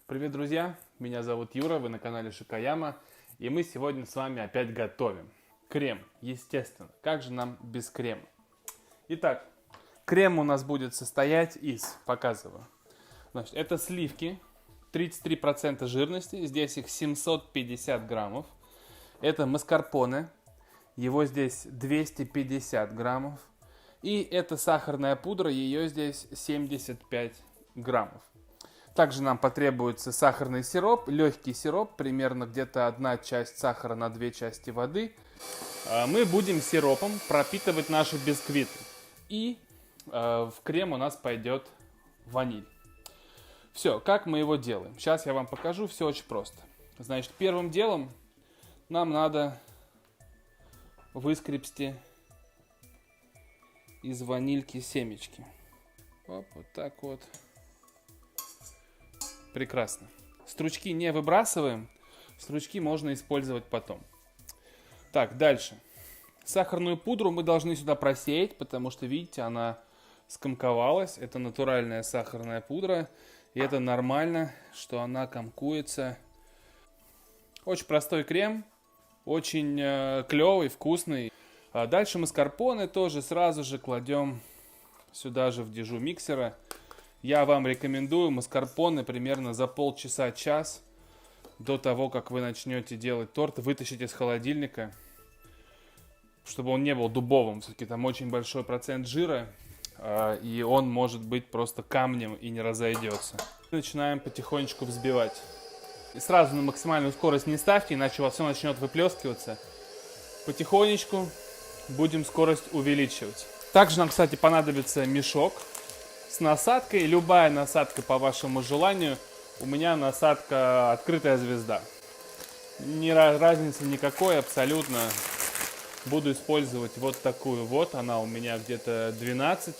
Привет, друзья! Меня зовут Юра, вы на канале Шикаяма, и мы сегодня с вами опять готовим крем, естественно. Как же нам без крема? Итак, крем у нас будет состоять из, показываю, значит, это сливки, 33% жирности, здесь их 750 граммов. Это маскарпоне, его здесь 250 граммов. И это сахарная пудра, ее здесь 75 граммов. Также нам потребуется сахарный сироп, легкий сироп, примерно где-то 1 часть сахара на 2 части воды. Мы будем сиропом пропитывать наши бисквиты. И в крем у нас пойдет ваниль. Все, как мы его делаем? Сейчас я вам покажу, все очень просто. Значит, первым делом нам надо выскребсти из ванильки семечки. Оп, вот так вот. Прекрасно. Стручки не выбрасываем. Стручки можно использовать потом. Так, дальше. Сахарную пудру мы должны сюда просеять, потому что, видите, она скомковалась. Это натуральная сахарная пудра. И это нормально, что она комкуется. Очень простой крем. Очень клевый, вкусный. Дальше маскарпоне тоже сразу же кладем сюда же в дежу миксера. Я вам рекомендую маскарпоне примерно за полчаса-час до того, как вы начнете делать торт, вытащить из холодильника, чтобы он не был дубовым. Все-таки там очень большой процент жира, и он может быть просто камнем и не разойдется. Начинаем потихонечку взбивать. И сразу на максимальную скорость не ставьте, иначе у вас все начнет выплескиваться. Потихонечку будем скорость увеличивать. Также нам, кстати, понадобится мешок с насадкой. Любая насадка по вашему желанию. У меня насадка открытая звезда. Разницы никакой абсолютно. Буду использовать вот такую вот. Она у меня где-то 12,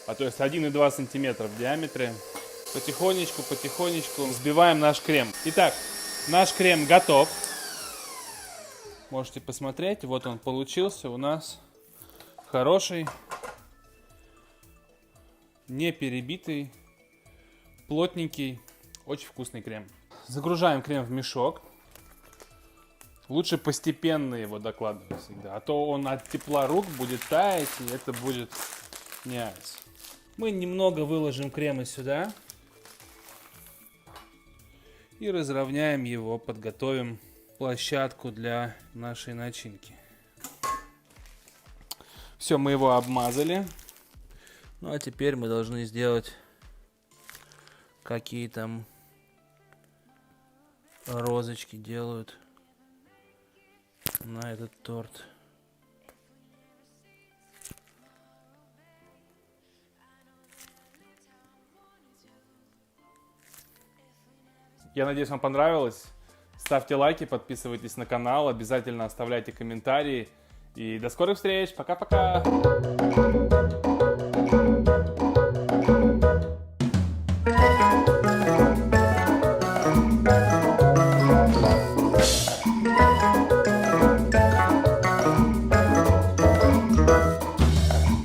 то есть 1,2 сантиметра в диаметре. Потихонечку взбиваем наш крем. Итак, наш крем готов. Можете посмотреть. Вот он получился у нас. Хороший. Не перебитый, плотненький, очень вкусный крем. Загружаем крем в мешок. Лучше постепенно его докладывать всегда, а то он от тепла рук будет таять, и это будет не айс. Мы немного выложим крема сюда и разровняем его, подготовим площадку для нашей начинки. Все, мы его обмазали. Ну а теперь мы должны сделать, какие там розочки делают на этот торт. Я надеюсь, вам понравилось. Ставьте лайки, подписывайтесь на канал, обязательно оставляйте комментарии. И до скорых встреч. Пока-пока.